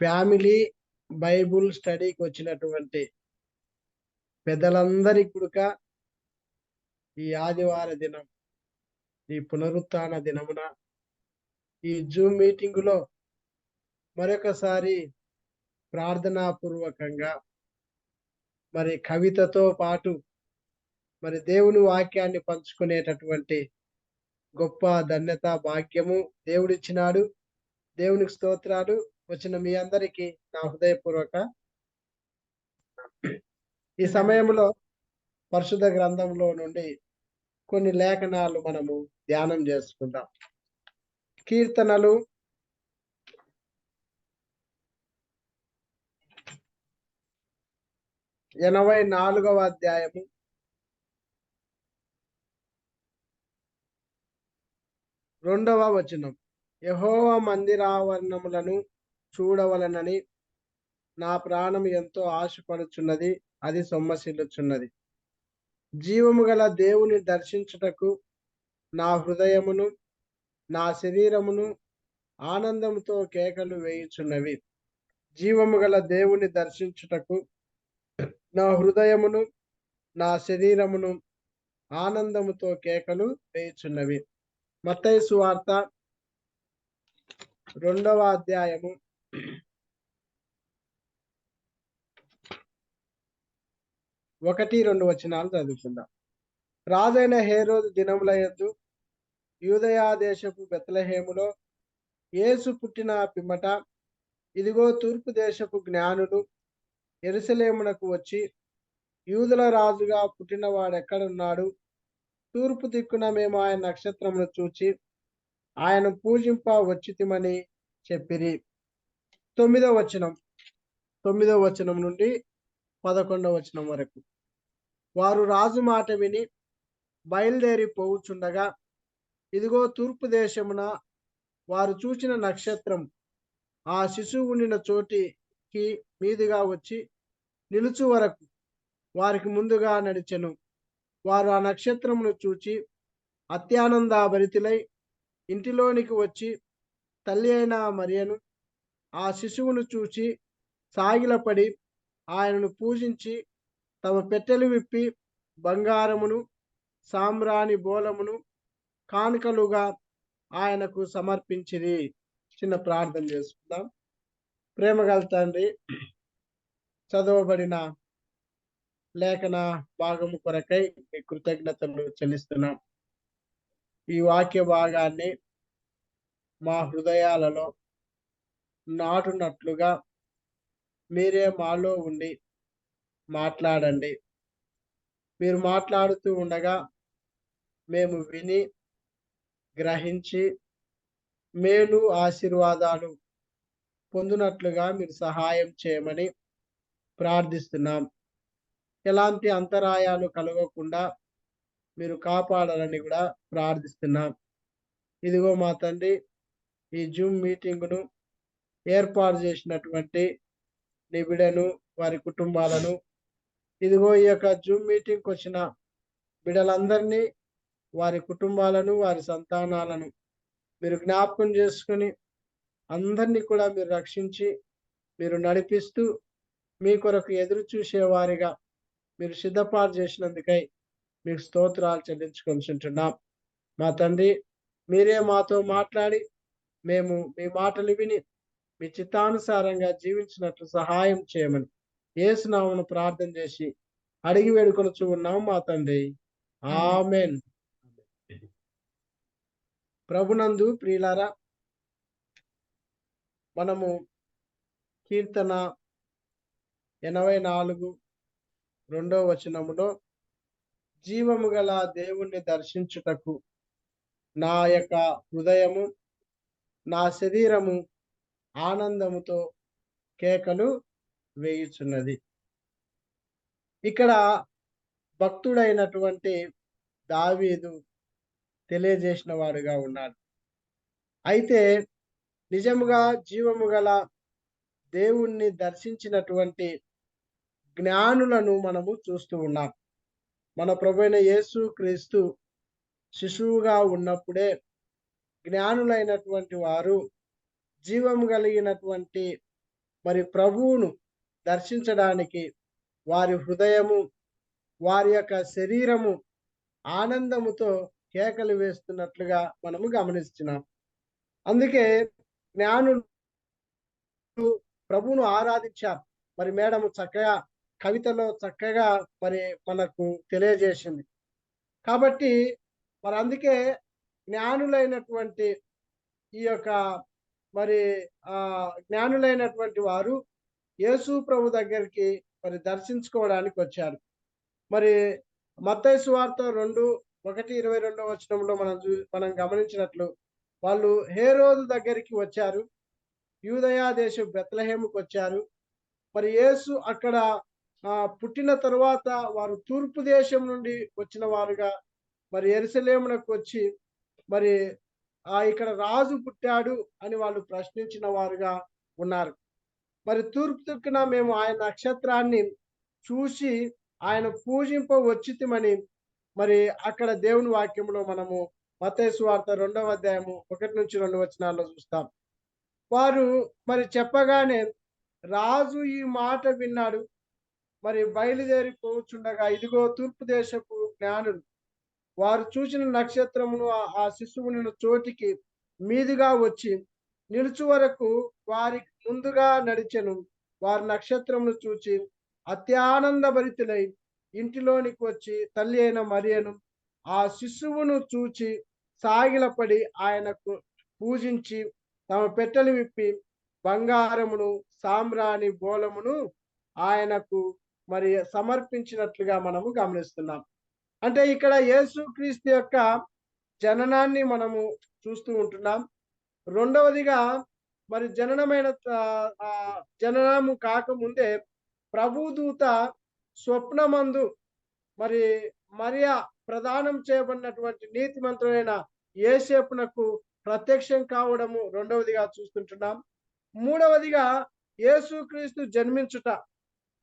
Family Bible స్టడీకి వచ్చినటువంటి పెద్దలందరికీ కూడా ఈ ఆదివార దినం, ఈ పునరుత్థాన దినమున ఈ జూమ్ మీటింగులో మరొకసారి ప్రార్థనాపూర్వకంగా మరి కవితతో పాటు మరి దేవుని వాక్యాన్ని పంచుకునేటటువంటి గొప్ప ధన్యత భాగ్యము దేవుడిచ్చినాడు. దేవునికి స్తోత్రాలు. వచ్చిన మీ అందరికీ నా హృదయపూర్వక ఈ సమయంలో పరిశుద్ధ గ్రంథంలో నుండి కొన్ని లేఖనాలు మనము ధ్యానం చేసుకుందాం. కీర్తనలు 84వ అధ్యాయము 2వ వచనం. యెహోవా మందిరావరణములను చూడవలనని నా ప్రాణం ఎంతో ఆశపడుచున్నది, అది సొమ్మసిల్లుచున్నది. జీవము గల దేవుని దర్శించుటకు నా హృదయమును నా శరీరమును ఆనందముతో కేకలు వేయుచున్నవి. జీవము గల దేవుని దర్శించుటకు నా హృదయమును నా శరీరమును ఆనందముతో కేకలు వేయుచున్నవి. మత్తయి సువార్త 2వ అధ్యాయము 1-2 వచనాలు చదువుకుందాం. రాజైన హేరోదు దినముల యందు యూదయా దేశపు బెత్లెహేములో యేసు పుట్టిన పిమ్మట ఇదిగో తూర్పు దేశపు జ్ఞానులు యెరూషలేమునకు వచ్చి, యూదుల రాజుగా పుట్టినవాడెక్కడున్నాడు? తూర్పు దిక్కున మేము ఆయన నక్షత్రమును చూచి ఆయన పూజింప వచ్చితిమని చెప్పిరి. 9వ వచనం నుండి 11వ వచనం వరకు. వారు రాజు మాట విని బయలుదేరి పోవుచుండగా ఇదిగో తూర్పు దేశమున వారు చూచిన నక్షత్రం ఆ శిశువు ఉండిన చోటికి మీదుగా వచ్చి నిలుచు వరకు వారికి ముందుగా నడిచెను. వారు ఆ నక్షత్రమును చూచి అత్యానందభరితులై ఇంటిలోనికి వచ్చి తల్లి అయిన మరియను ఆ శిశువును చూచి సాగిలపడి ఆయనను పూజించి తమ పెట్టెలు విప్పి బంగారమును సాంబ్రాణి బోలమును కానుకలుగా ఆయనకు సమర్పించిరి. చిన్న ప్రార్థన చేసుకుందాం. ప్రేమగల తండ్రి, చదవబడిన లేఖన భాగము కొరకై మీ కృతజ్ఞతలు చెల్లిస్తున్నాం. ఈ వాక్య భాగాన్ని మా హృదయాలలో నాటునట్లుగా మీరే మాలో ఉండి మాట్లాడండి. మీరు మాట్లాడుతూ ఉండగా మేము విని గ్రహించి మేలు ఆశీర్వాదాలు పొందినట్లుగా మీరు సహాయం చేయమని ప్రార్థిస్తున్నాం. ఎలాంటి అంతరాయాలు కలగకుండా మీరు కాపాడాలని కూడా ప్రార్థిస్తున్నాం. ఇదిగో మా తండ్రి, ఈ జూమ్ మీటింగును ఏర్పాటు చేసినటువంటి నీ బిడ్డను, వారి కుటుంబాలను, ఇదిగో ఈ యొక్క జూమ్ మీటింగ్కి వచ్చిన బిడ్డలందరినీ, వారి కుటుంబాలను, వారి సంతానాలను మీరు జ్ఞాపకం చేసుకుని అందరినీ కూడా మీరు రక్షించి మీరు నడిపిస్తూ మీ కొరకు ఎదురు చూసేవారిగా మీరు సిద్ధపాటు చేసినందుకై మీకు స్తోత్రాలు చెల్లించుకొనిచుంటున్నాం. మా తండ్రి, మీరే మాతో మాట్లాడి మేము మీ మాటలు విని మీ చిత్తానుసారంగా జీవించినట్లు సహాయం చేయమని యేసు నామమున ప్రార్థన చేసి అడిగి వేడుకొనుచు ఉన్నాం మా తండ్రి. ఆమేన్. ప్రభునందు ప్రియులారా, మనము కీర్తన 84 2వ వచనములో జీవము గల దేవుణ్ణి దర్శించుటకు నా యొక్క హృదయము నా శరీరము ఆనందముతో కేకలు వేయుచున్నది. ఇక్కడ భక్తుడైనటువంటి దావీదు తెలియజేసిన వాడుగా ఉన్నాడు. అయితే నిజముగా జీవము గల దేవుణ్ణి దర్శించినటువంటి జ్ఞానులను మనము చూస్తూ ఉన్నాం. మన ప్రభువైన యేసు క్రీస్తు శిశువుగా ఉన్నప్పుడే జ్ఞానులైనటువంటి వారు జీవము కలిగినటువంటి మరి ప్రభువును దర్శించడానికి వారి హృదయము, వారి యొక్క శరీరము ఆనందముతో కేకలు వేస్తున్నట్లుగా మనము గమనిస్తున్నాం. అందుకే జ్ఞానులు ప్రభువును ఆరాధించారు. మరి మేడము చక్కగా కవితలో చక్కగా మరి మనకు తెలియజేసింది. కాబట్టి మరి అందుకే జ్ఞానులైనటువంటి ఈ యొక్క మరి జ్ఞానులైనటువంటి వారు యేసు ప్రభు దగ్గరికి మరి దర్శించుకోవడానికి వచ్చారు. మరి మత్తయి సువార్త 2:1-22 వచనంలో మనం గమనించినట్లు వాళ్ళు హేరోదు దగ్గరికి వచ్చారు. యూదయ దేశం బెత్లెహేముకు వచ్చారు. మరి యేసు అక్కడ పుట్టిన తరువాత వారు తూర్పు దేశం నుండి వచ్చిన వారుగా మరి యెరూషలేమునకు వచ్చి మరి ఇక్కడ రాజు పుట్టాడు అని వాళ్ళు ప్రశ్నించిన వారుగా ఉన్నారు. మరి తూర్పు దిక్కున మేము ఆయన నక్షత్రాన్ని చూసి ఆయన పూజింప వచ్చితిమని మరి అక్కడ దేవుని వాక్యంలో మనము మత్తయి సువార్త 2వ అధ్యాయము 1-2 వచనాల్లో చూస్తాం. వారు మరి చెప్పగానే రాజు ఈ మాట విన్నాడు. మరి బయలుదేరి పోచుండగా ఇదిగో తూర్పు దేశపు జ్ఞానులు వారు చూసిన నక్షత్రమును ఆ శిశువుని చోటికి మీదుగా వచ్చి నిలుచు వరకు వారికి ముందుగా నడిచెను. వారు నక్షత్రమును చూచి అత్యానంద భరితులై ఇంటిలోనికి వచ్చి తల్లి అయిన మరియను ఆ శిశువును చూచి సాగిలపడి ఆయనకు పూజించి తమ పెట్టెలు విప్పి బంగారమును సాంబ్రాణి బోలమును ఆయనకు మరి సమర్పించినట్లుగా మనము గమనిస్తున్నాం. అంటే ఇక్కడ యేసుక్రీస్తు యొక్క జననాన్ని మనము చూస్తూ ఉంటున్నాం. రెండవదిగా మరి జననము కాకముందే ప్రభుదూత స్వప్నమందు మరి మరియా ప్రదానం చేయబడినటువంటి నీతిమంతుడైన యేసేపునకు ప్రత్యక్షం కావడము రెండవదిగా చూస్తుంటున్నాం. మూడవదిగా యేసుక్రీస్తు జన్మించుట,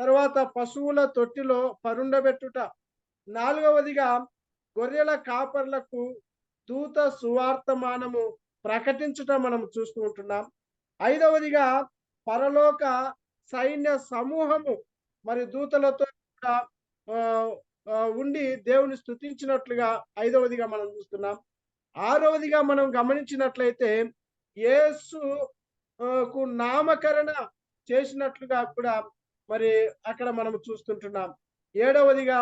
తర్వాత పశువుల తొట్టిలో పరుండబెట్టుట, నాలుగవదిగా గొర్రెల కాపర్లకు దూత సువార్తమానము ప్రకటించుట మనం చూస్తూ ఉంటున్నాం. ఐదవదిగా పరలోక సైన్య సమూహము మరి దూతలతో కూడా ఉండి దేవుని స్తుతించినట్లుగా ఐదవదిగా మనం చూస్తున్నాం. ఆరవదిగా మనం గమనించినట్లయితే యేసు కు నామకరణ చేసినట్లుగా కూడా మరి అక్కడ మనం చూస్తుంటున్నాం. ఏడవదిగా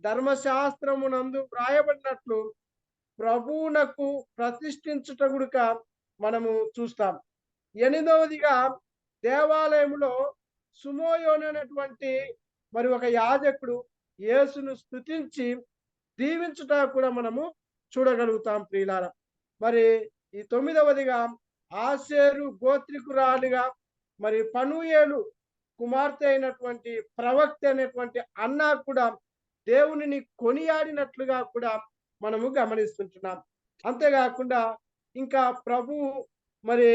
ధర్మశాస్త్రమునందు వ్రాయబడినట్లు ప్రభువునకు ప్రతిష్ఠించుట గుడుక మనము చూస్తాం. ఎనిమిదవదిగా దేవాలయంలో సుమోయోను అనేటువంటి మరి ఒక యాజకుడు యేసును స్తుతించి దీవించుట కూడా మనము చూడగలుగుతాం ప్రియులారా. మరి ఈ తొమ్మిదవదిగా ఆషేరు గోత్రికురాలిగా మరి పనూయేలు కుమార్తె అయినటువంటి ప్రవక్త అయినటువంటి అన్నా కూడా దేవునిని కొనియాడినట్లుగా కూడా మనము గమనిస్తుంటున్నాం. అంతేకాకుండా ఇంకా ప్రభువు మరి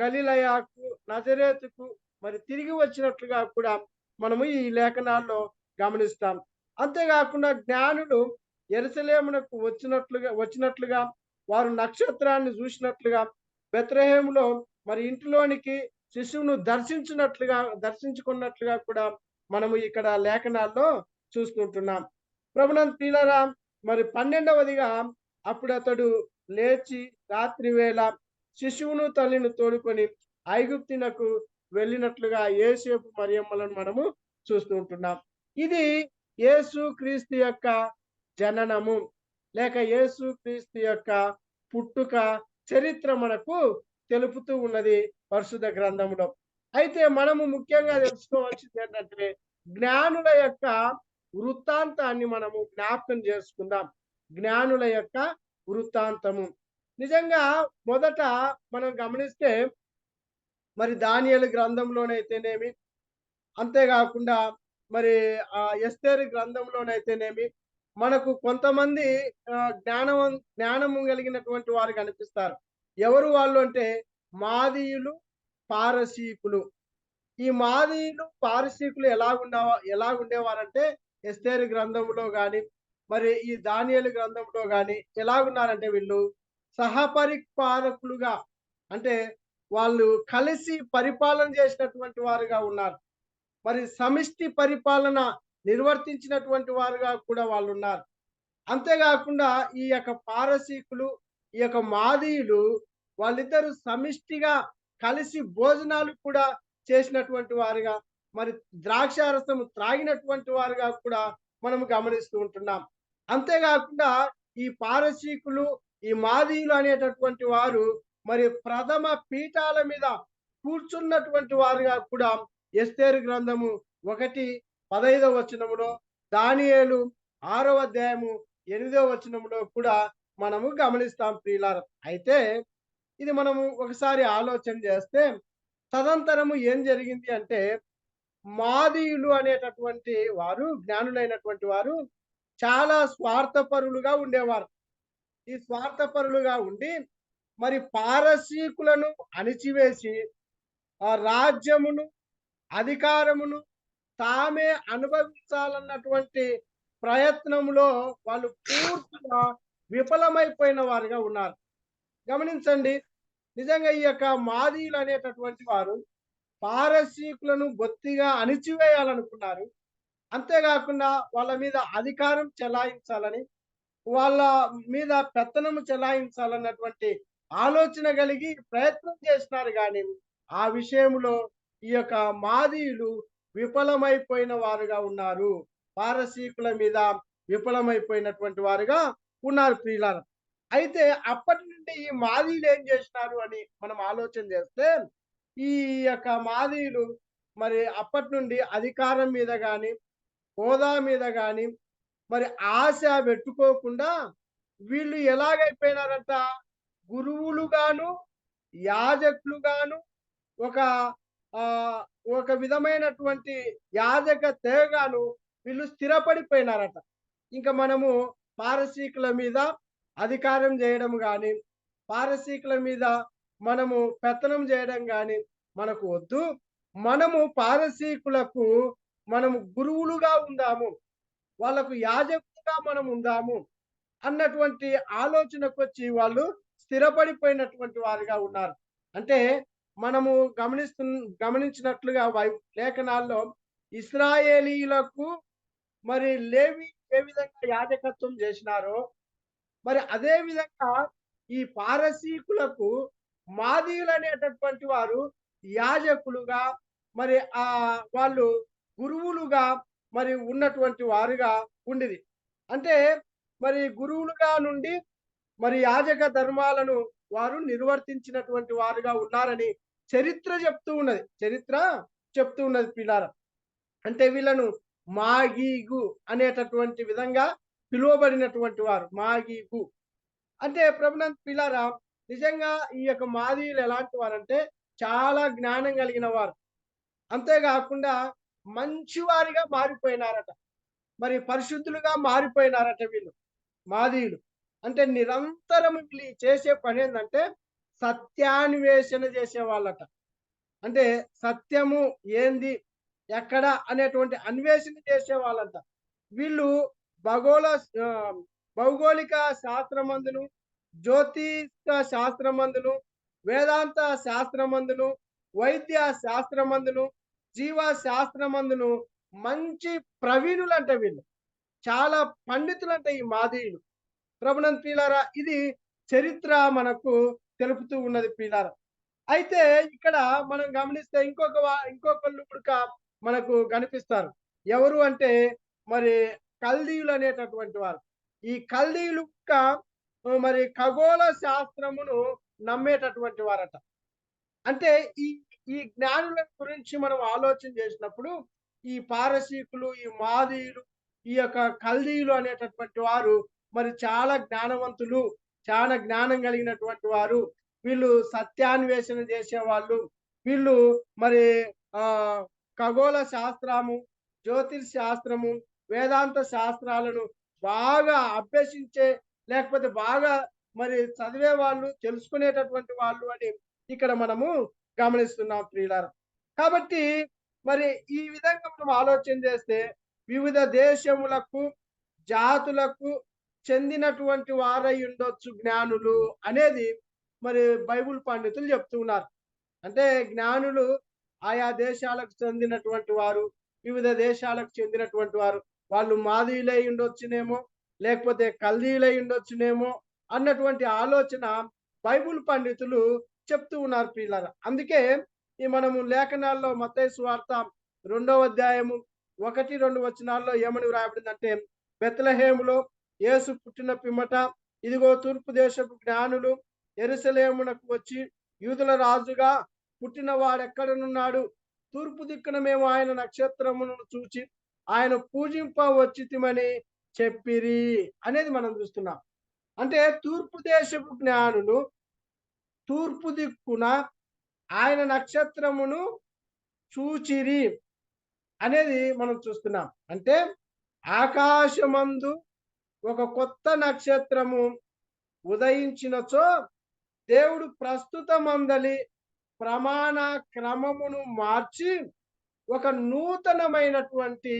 గలిలయకు నజరేతుకు మరి తిరిగి వచ్చినట్లుగా కూడా మనము ఈ లేఖనాల్లో గమనిస్తాం. అంతేకాకుండా జ్ఞానులు యెరూషలేమునకు వచ్చినట్లుగా వారు నక్షత్రాన్ని చూసినట్లుగా బెత్లెహేములో మరి ఇంటిలోనికి శిశువును దర్శించుకున్నట్లుగా కూడా మనము ఇక్కడ లేఖనాల్లో చూస్తుంటున్నాం. ప్రభునందు ప్రియులారా, మరి 12వదిగా అప్పుడు అతడు లేచి రాత్రి వేళ శిశువును తల్లిని తోడుకొని ఐగుప్తునకు వెళ్ళినట్లుగా యేసేపు మరియమ్మలను మనము చూస్తూ ఉంటున్నాం. ఇది యేసుక్రీస్తు యొక్క జననము లేక యేసుక్రీస్తు యొక్క పుట్టుక చరిత్ర మనకు తెలుపుతూ ఉన్నది పరిశుద్ధ గ్రంథంలో. అయితే మనము ముఖ్యంగా తెలుసుకోవాల్సింది ఏంటంటే జ్ఞానుల యొక్క వృత్తాంతాన్ని మనము జ్ఞాపకం చేసుకుందాం. జ్ఞానుల యొక్క వృత్తాంతము నిజంగా మొదట మనం గమనిస్తే మరి దానియేలు గ్రంథంలోనైతేనేమి, అంతేకాకుండా మరి ఎస్తేరు గ్రంథంలోనైతేనేమి మనకు కొంతమంది జ్ఞానము కలిగినటువంటి వారు కనిపిస్తారు. ఎవరు వాళ్ళు అంటే మాదీయులు, పారసీకులు. ఈ మాదీయులు పారసీకులు ఎలాగుండేవారంటే ఎస్తేరు గ్రంథంలో కానీ మరి ఈ దానియేలు గ్రంథంలో కానీ ఎలాగున్నారంటే వీళ్ళు సహపరిపాలకులుగా, అంటే వాళ్ళు కలిసి పరిపాలన చేసినటువంటి వారుగా ఉన్నారు. మరి సమిష్టి పరిపాలన నిర్వర్తించినటువంటి వారుగా కూడా వాళ్ళున్నారు. అంతేగాకుండా ఈ యొక్క పారసీకులు, ఈ యొక్క మాదీయులు వాళ్ళిద్దరూ సమిష్టిగా కలిసి భోజనాలు కూడా చేసినటువంటి వారుగా, మరి ద్రాక్షారసం త్రాగినటువంటి వారుగా కూడా మనం గమనిస్తూ ఉంటున్నాం. అంతేగాకుండా ఈ పారసీకులు, ఈ మాదీయులు అనేటటువంటి వారు మరి ప్రథమ పీఠాల మీద కూర్చున్నటువంటి వారుగా కూడా ఎస్తేరు గ్రంథము 1:15 వచనములో, దానియేలు 6వ అధ్యాయము 8వ వచనంలో కూడా మనము గమనిస్తాం ప్రియులారా. అయితే ఇది మనము ఒకసారి ఆలోచన చేస్తే తదంతరము ఏం జరిగింది అంటే మాదీయులు అనేటటువంటి వారు జ్ఞానులైనటువంటి వారు చాలా స్వార్థపరులుగా ఉండేవారు. ఈ స్వార్థపరులుగా ఉండి మరి పారసీకులను అణిచివేసి ఆ రాజ్యమును, అధికారమును తామే అనుభవించాలన్నటువంటి ప్రయత్నంలో వాళ్ళు పూర్తిగా విఫలమైపోయిన వారుగా ఉన్నారు. గమనించండి. నిజంగా ఈ యొక్క మాదీయులు అనేటటువంటి వారు పారసీకులను బొత్తిగా అణిచివేయాలనుకున్నారు. అంతేగాకుండా వాళ్ళ మీద అధికారం చెలాయించాలని, వాళ్ళ మీద పెత్తనము చెలాయించాలన్నటువంటి ఆలోచన కలిగి ప్రయత్నం చేసినారు గానీ, ఆ విషయంలో ఈ యొక్క మాదీయులు విఫలమైపోయిన వారుగా ఉన్నారు. పారసీకుల మీద విఫలమైపోయినటువంటి వారుగా ఉన్నారు ప్రియులారా. అయితే అప్పటి నుండి ఈ మాదీయులు ఏం చేసినారు అని మనం ఆలోచన చేస్తే, ఈ యొక్క మాదీయులు మరి అప్పటి నుండి అధికారం మీద గాని, హోదా మీద గాని మరి ఆశ పెట్టుకోకుండా వీళ్ళు ఎలాగైపోయినారంట గురువులుగాను, యాజకులుగాను ఒక ఆహ్, ఒక విధమైనటువంటి యాజక తెగగాను వీళ్ళు స్థిరపడిపోయినారట. ఇంక మనము పారసీకుల మీద అధికారం జేయడం గాని, పారసీకుల మీద మనము పెత్తనం జేయడం గాని మనకు వద్దు. మనము పారసీకులకు మనము గురువులుగా ఉందాము. వాళ్ళకు యాజకులుగా మనం ఉందాము అన్నటువంటి ఆలోచనకొచ్చి వాళ్ళు స్థిరపడిపోయినటువంటి వారుగా ఉన్నారు. అంటే మనము గమనించినట్లుగా లేఖనాల్లో ఇశ్రాయేలీయులకు మరి లేవి ఏ విధంగా యాజకత్వం చేసినారో, మరి అదే విధంగా ఈ పారసీకులకు మాదీయులనేటటువంటి వారు యాజకులుగా మరి వాళ్ళు గురువులుగా మరి ఉన్నటువంటి వారుగా ఉండిరి. అంటే మరి గురువులుగా నుండి మరి యాజక ధర్మాలను వారు నిర్వర్తించినటువంటి వారుగా ఉన్నారని చరిత్ర చెప్తూ ఉన్నది. చరిత్ర చెప్తూ ఉన్నది పిల్లారా. అంటే వీళ్ళను మాగీగు అనేటటువంటి విధంగా పిలువబడినటువంటి వారు మాగీగు. అంటే ప్రభునందు పిల్లారా, నిజంగా ఈ యొక్క మాదీయులు ఎలాంటి వారంటే చాలా జ్ఞానం కలిగిన వారు. అంతేగాకుండా మంచివారిగా మారిపోయినారట. మరి పరిశుద్ధులుగా మారిపోయినారట వీళ్ళు మాదీయులు. అంటే నిరంతరం వీళ్ళు చేసే పనేందంటే సత్యాన్వేషణ చేసేవాళ్ళట. అంటే సత్యము ఏంది? ఎక్కడ? అనేటువంటి అన్వేషణ చేసేవాళ్ళంట. వీళ్ళు భగోళ ఆహ్, భౌగోళిక శాస్త్రమందును, జ్యోతిష శాస్త్రమందును, వేదాంత శాస్త్రమందును, వైద్య శాస్త్రమందును, జీవ శాస్త్రమందును మంచి ప్రవీణులంట వీళ్ళు. చాలా పండితులంట ఈ మాదీయులు. ప్రభునందు ప్రియులారా, ఇది చరిత్ర మనకు తెలుపుతూ ఉన్నది ప్రియులారా. అయితే ఇక్కడ మనం గమనిస్తే ఇంకొకళ్ళు కూడక మనకు కనిపిస్తారు. ఎవరు అంటే మరి కల్దీయులు అనేటటువంటి వారు. ఈ కల్దీయులు మరి ఖగోళ శాస్త్రమును నమ్మేటటువంటి వారట. అంటే ఈ ఈ జ్ఞానుల గురించి మనం ఆలోచన చేసినప్పుడు ఈ పారసీకులు, ఈ మాదీయులు, ఈ యొక్క కల్దీయులు అనేటటువంటి వారు మరి చాలా జ్ఞానవంతులు, చాలా జ్ఞానం కలిగినటువంటి వారు. వీళ్ళు సత్యాన్వేషణ చేసేవాళ్ళు. వీళ్ళు మరి ఆహ్, ఖగోళ శాస్త్రము, జ్యోతిష్ శాస్త్రము, వేదాంత శాస్త్రాలను బాగా అభ్యసించే లేకపోతే బాగా మరి చదివేవాళ్ళు, తెలుసుకునేటటువంటి వాళ్ళు అని ఇక్కడ మనము గమనిస్తున్నాం ప్రియులారా. కాబట్టి మరి ఈ విధంగా మనం ఆలోచన చేస్తే వివిధ దేశములకు, జాతులకు చెందినటువంటి వారై ఉండొచ్చు జ్ఞానులు అనేది మరి బైబిల్ పండితులు చెప్తూ ఉన్నారు. అంటే జ్ఞానులు ఆయా దేశాలకు చెందినటువంటి వారు, వివిధ దేశాలకు చెందినటువంటి వారు. వాళ్ళు మాదీయులై ఉండొచ్చునేమో, లేకపోతే కల్దీయులై ఉండొచ్చునేమో అన్నటువంటి ఆలోచన బైబిల్ పండితులు చెప్తూ ఉన్నారు ప్రియులారా. అందుకే ఈ మనము లేఖనాల్లో మత్తయి సువార్త 2వ అధ్యాయము 1, 2 వచనాల్లో ఏమని వ్రాయబడిందంటే, బెత్లెహేములో యేసు పుట్టిన పిమ్మట ఇదిగో తూర్పు దేశపు జ్ఞానులు యెరూషలేమునకు వచ్చి యూదుల రాజుగా పుట్టినవాడెక్కడనున్నాడు? తూర్పు దిక్కున మేము ఆయన నక్షత్రమును చూచి ఆయన పూజింప వచ్చితిమని చెప్పిరి అనేది మనం చూస్తున్నాం. అంటే తూర్పు దేశపు జ్ఞానులు తూర్పు దిక్కున ఆయన నక్షత్రమును చూచిరి అనేది మనం చూస్తున్నాం. అంటే ఆకాశమందు ఒక కొత్త నక్షత్రము ఉదయించినచో దేవుడు ప్రస్తుత మందలి ప్రమాణ క్రమమును మార్చి ఒక నూతనమైనటువంటి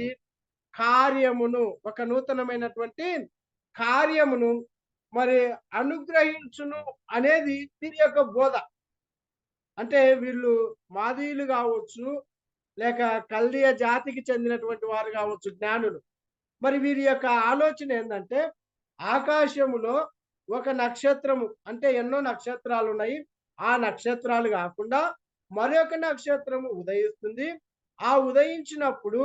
కార్యమును మరి అనుగ్రహించును అనేది దీని యొక్క బోధ. అంటే వీళ్ళు మాదీయులు కావచ్చు, లేక కల్దీయ జాతికి చెందినటువంటి వారు కావచ్చు జ్ఞానులు. మరి వీరి యొక్క ఆలోచన ఏందంటే, ఆకాశములో ఒక నక్షత్రము అంటే ఎన్నో నక్షత్రాలు ఉన్నాయి. ఆ నక్షత్రాలు కాకుండా మరొక నక్షత్రము ఉదయిస్తుంది. ఆ ఉదయించినప్పుడు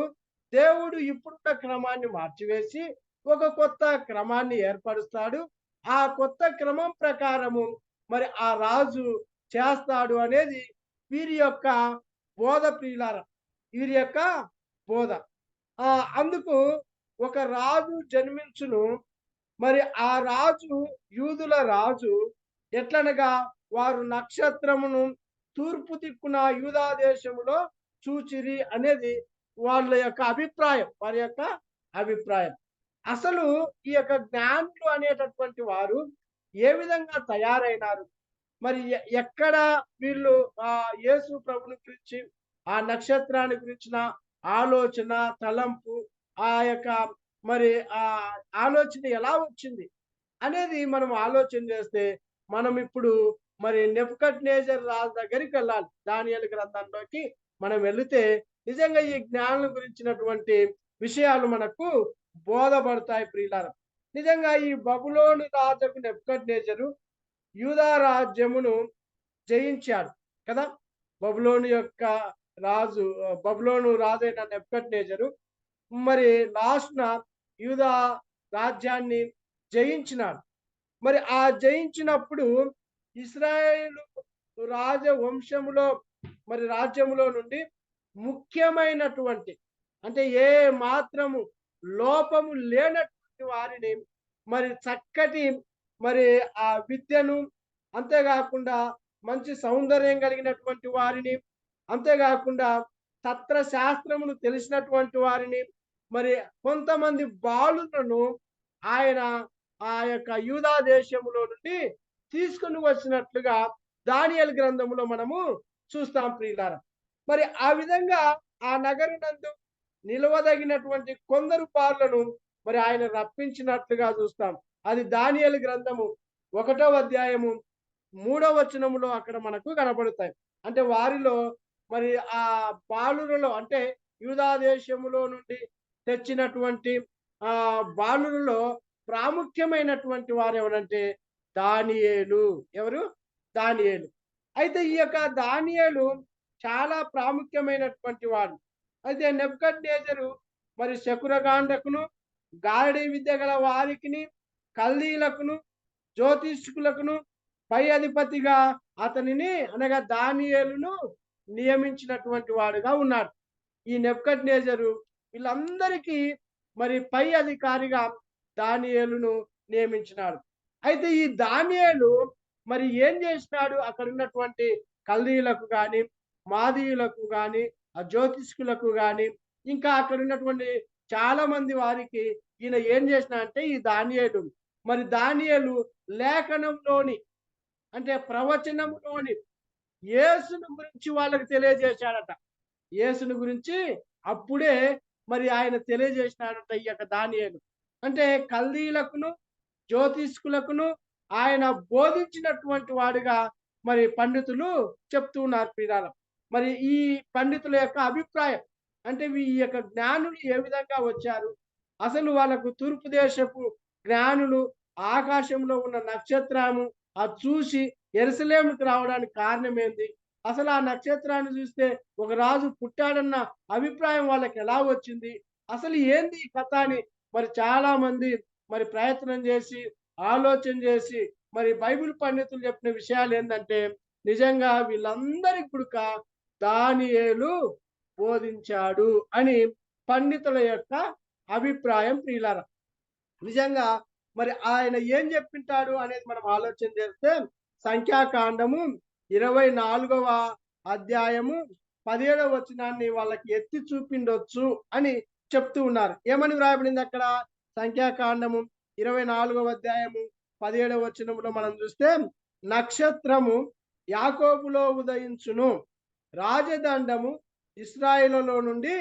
దేవుడు ఇప్పుడున్న క్రమాన్ని మార్చివేసి ఒక కొత్త క్రమాన్ని ఏర్పరుస్తాడు. ఆ కొత్త క్రమం ప్రకారము మరి ఆ రాజు చేస్తాడు అనేది వీరి యొక్క బోధ ప్రియులారా. వీరి యొక్క బోధ. అందుకు ఒక రాజు జన్మించును. మరి ఆ రాజు యూదుల రాజు ఎట్లనగా వారు నక్షత్రమును తూర్పు దిక్కున యూదా దేశములో చూచిరి అనేది వాళ్ళ యొక్క అభిప్రాయం. వారి యొక్క అభిప్రాయం. అసలు ఈ యొక్క జ్ఞానులు అనేటటువంటి వారు ఏ విధంగా తయారైనారు? మరి ఎక్కడ వీళ్ళు యేసు ప్రభుని గురించి, ఆ నక్షత్రాన్ని గురించిన ఆలోచన, తలంపు, ఆ యొక్క మరి ఆ ఆలోచన ఎలా వచ్చింది అనేది మనం ఆలోచన చేస్తే, మనం ఇప్పుడు మరి నెబుకద్నెజర్ రాజు దగ్గరికి వెళ్ళాలి. దానియేలు గ్రంథంలోకి మనం వెళితే నిజంగా ఈ జ్ఞానం గురించినటువంటి విషయాలు మనకు బోధపడతాయి ప్రియులారా. నిజంగా ఈ బబులోను రాజుకు నెబుకద్నెజరు యూదా రాజ్యమును జయించాడు కదా. బబులోను యొక్క బబులోను రాజైన నెబుకద్నెజరు మరి లాస్ట్‌న యూదా రాజ్యాన్ని జయించినాడు. మరి ఆ జయించినప్పుడు ఇశ్రాయేలు రాజవంశములో మరి రాజ్యములో నుండి ముఖ్యమైనటువంటి, అంటే ఏ మాత్రము లోపము లేనటువంటి వారిని, మరి చక్కటి మరి ఆ విద్యను, అంతేకాకుండా మంచి సౌందర్యం కలిగినటువంటి వారిని, అంతేకాకుండా తత్వశాస్త్రమును తెలిసినటువంటి వారిని, మరి కొంతమంది బాలులను ఆయన ఆ యొక్క యూదా దేశములో నుండి తీసుకొని వచ్చినట్లుగా దానియేలు గ్రంథములో మనము చూస్తాం ప్రియులారా. మరి ఆ విధంగా ఆ నగరునందు నిలవదగినటువంటి కొందరు బాలులను మరి ఆయన రప్పించినట్లుగా చూస్తాం. అది దానియేలు గ్రంథము 1వ అధ్యాయము 3వ వచనములో అక్కడ మనకు కనబడతాయి. అంటే వారిలో మరి ఆ బాలులలో, అంటే యూదా దేశములో నుండి తెచ్చినటువంటి బాలులలో ప్రాముఖ్యమైనటువంటి వారు ఎవరంటే దానియేలు. ఎవరు? దానియేలు. అయితే ఈ యొక్క దానియేలు చాలా ప్రాముఖ్యమైనటువంటి వాడు. అయితే నెబుకద్నెజరు మరి శకురగాండకును, గారడీ విద్య గల వారికిని, కల్దీయులకును, జ్యోతిష్కులకును పై అధిపతిగా అతనిని అనగా దానియేలును నియమించినటువంటి వాడుగా ఉన్నాడు. ఈ నెబుకద్నెజరు వీళ్ళందరికీ మరి పై అధికారిగా దానియేలును నియమించినాడు. అయితే ఈ దానియేలు మరి ఏం చేసినాడు? అక్కడ ఉన్నటువంటి కల్దీయులకు గాని, మాదీయులకు గాని, ఆ జ్యోతిష్కులకు గాని, ఇంకా అక్కడ ఉన్నటువంటి చాలా మంది వారికి ఈయన ఏం చేసినాడంటే, ఈ దానియేలు మరి దానియేలు లేఖనంలోని, అంటే ప్రవచనంలోని యేసును గురించి వాళ్ళకి తెలియజేశాడట. యేసును గురించి అప్పుడే మరి ఆయన తెలియజేసినాడట ఈ యొక్క దానియేలు. అంటే కల్దీయులకును, జ్యోతిష్కులకును ఆయన బోధించినటువంటి వాడుగా మరి పండితులు చెప్తూ ఉన్నారు ప్రియులారా. మరి ఈ పండితుల యొక్క అభిప్రాయం అంటే ఈ యొక్క జ్ఞానులు ఏ విధంగా వచ్చారు? అసలు వాళ్ళకు తూర్పు దేశపు జ్ఞానులు ఆకాశంలో ఉన్న నక్షత్రము అది చూసి యెరూషలేముకి రావడానికి కారణం ఏంది? అసలు ఆ నక్షత్రాన్ని చూస్తే ఒక రాజు పుట్టాడన్న అభిప్రాయం వాళ్ళకి ఎలా వచ్చింది? అసలు ఏంది ఈ కథ అని మరి చాలామంది మరి ప్రయత్నం చేసి, ఆలోచన చేసి మరి బైబిల్ పండితులు చెప్పిన విషయాలేందంటే, నిజంగా వీళ్ళందరికి కూడక దానియేలు బోధించాడు అని పండితుల యొక్క అభిప్రాయం ప్రియులారా. నిజంగా మరి ఆయన ఏం చెప్పింటాడు అనేది మనం ఆలోచన చేస్తే సంఖ్యాకాండము 24వ అధ్యాయము 17వ వచనాన్ని వాళ్ళకి ఎత్తి చూపిండొచ్చు అని చెప్తూ ఉన్నారు. ఏమని వ్రాయబడింది అక్కడ? సంఖ్యాకాండము 24వ అధ్యాయము 17వ వచనంలో మనం చూస్తే, నక్షత్రము యాకోబులో ఉదయించును, రాజదండము ఇశ్రాయేలులో నుండి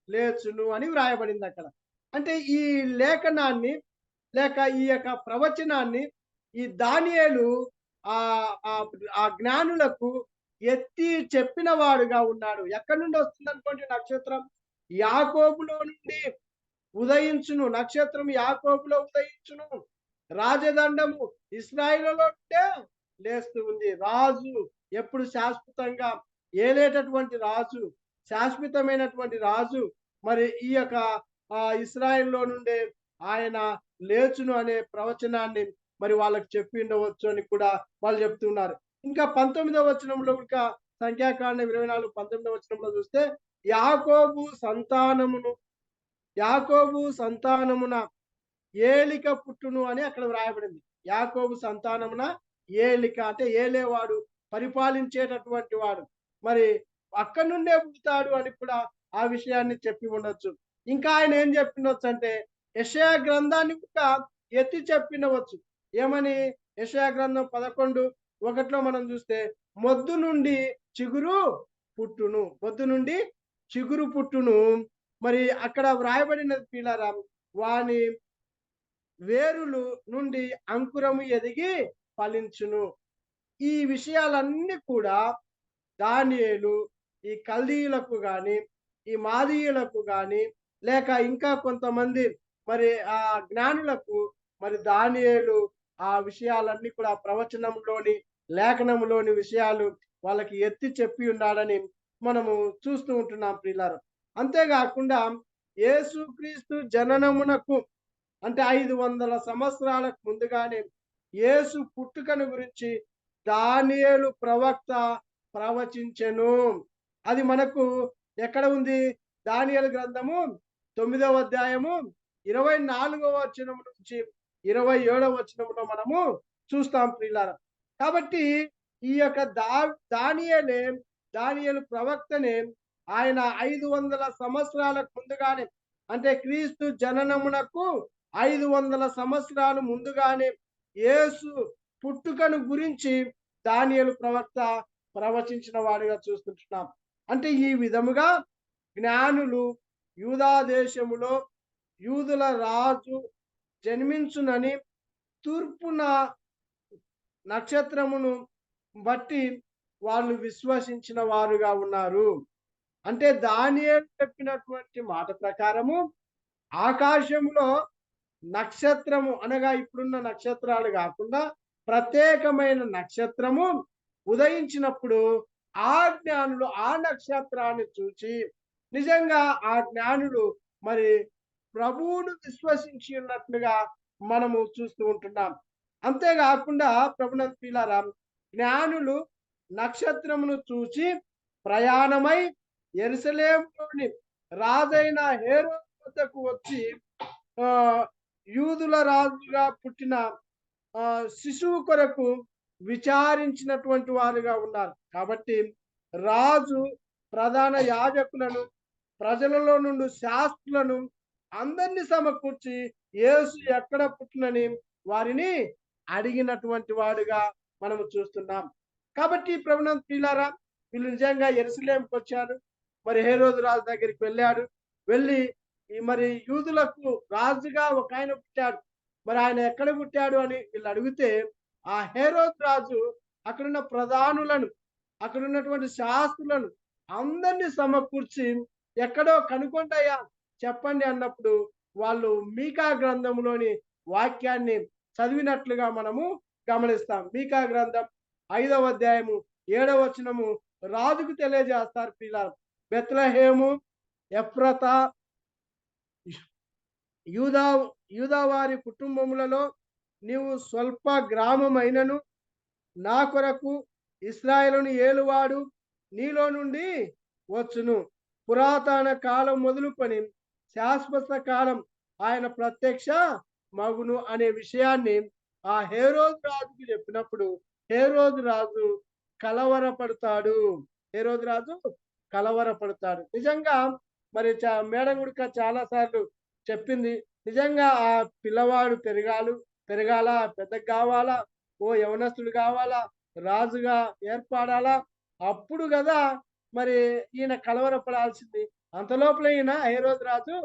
లేచును అని వ్రాయబడింది అక్కడ. అంటే ఈ లేఖనాన్ని లేక ఈ యొక్క ప్రవచనాన్ని ఈ దానియేలు ఆ జ్ఞానులకు ఎత్తి చెప్పిన వాడుగా ఉన్నాడు. ఎక్కడి నుండి వస్తుందనుకోండి నక్షత్రం? యాకోబులో నుండి ఉదయించును. నక్షత్రం యాకోబులో ఉదయించును. రాజదండము ఇశ్రాయేలులో ఉంటే లేస్తూ ఉంది. రాజు ఎప్పుడు శాశ్వతంగా ఏలేటటువంటి రాజు, శాశ్వతమైనటువంటి రాజు మరి ఈ యొక్క ఇశ్రాయేలులో నుండే ఆయన లేచును అనే ప్రవచనాన్ని మరి వాళ్ళకి చెప్పి ఉండవచ్చు అని కూడా వాళ్ళు చెప్తున్నారు. ఇంకా 19వ వచనంలో ఇంకా సంఖ్యాకాండం 24:19వ వచనంలో చూస్తే, యాకోబు సంతానమును యాకోబు సంతానమున ఏలిక పుట్టును అని అక్కడ వ్రాయబడింది. యాకోబు సంతానమున ఏలిక అంటే ఏలేవాడు, పరిపాలించేటటువంటి వాడు. మరి అక్కడి నుండే పుడతాడు అని కూడా ఆ విషయాన్ని చెప్పి ఉండొచ్చు. ఇంకా ఆయన ఏం చెప్పిండొచ్చు అంటే, యెషయా గ్రంథాన్ని కూడా ఎత్తి చెప్పినవచ్చు. ఏమని? యెషయా గ్రంథం 11:1లో మనం చూస్తే, మొద్దు నుండి చిగురు పుట్టును. మొద్దు నుండి చిగురు పుట్టును. మరి అక్కడ వ్రాయబడినది ప్రియులారా, వాని వేరులు నుండి అంకురము ఎదిగి ఫలించును. ఈ విషయాలన్నీ కూడా దానియేలు ఈ కల్దీయులకు గాని, ఈ మాదీయులకు గాని, లేక ఇంకా కొంతమంది మరి ఆ జ్ఞానులకు మరి దానియేలు ఆ విషయాలన్నీ కూడా ప్రవచనంలోని, లేఖనంలోని విషయాలు వాళ్ళకి ఎత్తి చెప్పి ఉన్నాడని మనము చూస్తూ ఉంటున్నాం ప్రియులారా. అంతేగాకుండా యేసుక్రీస్తు జననమునకు అంటే 500 సంవత్సరాలకు ముందుగానే యేసు పుట్టుకను గురించి దానియేలు ప్రవక్త ప్రవచించెను. అది మనకు ఎక్కడ ఉంది? దానియేలు గ్రంథము 9వ అధ్యాయము 24వ వచనం నుంచి 27వ వచనంలో మనము చూస్తాం ప్రియులారా. కాబట్టి ఈ యొక్క దానియేలు ప్రవక్తనే ఆయన 500 సంవత్సరాలకు ముందుగానే అంటే క్రీస్తు జననమునకు 500 సంవత్సరాలు ముందుగానే యేసు పుట్టుకను గురించి దానియేలు ప్రవక్త ప్రవచించిన వాడిగా చూస్తుంటున్నాం. అంటే ఈ విధముగా జ్ఞానులు యూదా దేశములో యూదుల రాజు జన్మించునని తూర్పున నక్షత్రమును బట్టి వాళ్ళు విశ్వసించిన వారుగా ఉన్నారు. అంటే దానియేలు చెప్పినటువంటి మాట ప్రకారము ఆకాశంలో నక్షత్రము అనగా ఇప్పుడున్న నక్షత్రాలు కాకుండా ప్రత్యేకమైన నక్షత్రము ఉదయించినప్పుడు ఆ జ్ఞానులు ఆ నక్షత్రాన్ని చూచి నిజంగా ఆ జ్ఞానులు మరి ప్రభువును విశ్వసించి ఉన్నట్లుగా మనము చూస్తూ ఉంటున్నాం. అంతేకాకుండా ప్రభునందు ప్రియులారా, జ్ఞానులు నక్షత్రమును చూచి ప్రయాణమై యెరూషలేములోని రాజైన హేరోదు వద్దకు వచ్చి యూదుల రాజుగా పుట్టిన శిశువు కొరకు విచారించినటువంటి వారుగా ఉన్నారు. కాబట్టి రాజు ప్రధాన యాజకులను, ప్రజలలో నుండి శాస్త్రులను అందరినీ సమకూర్చి యేసు ఎక్కడ పుట్టినని వారిని అడిగినటువంటి వాడుగా మనము చూస్తున్నాం. కాబట్టి ప్రభునందు ప్రియులారా, వీళ్ళు నిజంగా యెరూషలేముకి వచ్చారు. మరి హేరోదు రాజు దగ్గరికి వెళ్ళాడు. వెళ్ళి మరి యూదులకు రాజుగా ఒక ఆయన పుట్టాడు. మరి ఆయన ఎక్కడ పుట్టాడు అని వీళ్ళు అడిగితే ఆ హేరోదు రాజు అక్కడున్న ప్రధానులను, అక్కడున్నటువంటి శాస్త్రులను అందరినీ సమకూర్చి ఎక్కడో కనుకొండయ్యా చెప్పండి అన్నప్పుడు వాళ్ళు మీకా గ్రంథంలోని వాక్యాన్ని చదివినట్లుగా మనము గమనిస్తాం. మీకా గ్రంథం 5వ అధ్యాయము 7వ వచనము రాజుకు తెలియజేస్తారు ప్రియులారా. బెత్లెహేము, ఎఫ్రతా, యూదా యూదా వారి కుటుంబములలో నీవు స్వల్ప గ్రామమైనను నా కొరకు ఇశ్రాయేలును ఏలువాడు నీలో నుండి వచ్చును. పురాతన కాలం మొదలుకొని శాశ్వత కాలం ఆయన ప్రత్యక్ష మగును అనే విషయాన్ని ఆ హేరోదు రాజుకు చెప్పినప్పుడు హేరోదు రాజు కలవరపడతాడు. హేరోదు రాజు కలవరపడతాడు. నిజంగా మరి మేడం కూడా చాలా సార్లు చెప్పింది. నిజంగా ఆ పిల్లవాడు పెరగాల, పెద్దగా కావాలా, ఓ యవనస్తుడు కావాలా, రాజుగా ఏర్పడాలా, అప్పుడు కదా మరి ఈయన కలవరపడాల్సింది. అంతలోపల ఈయన హేరోదు రాజు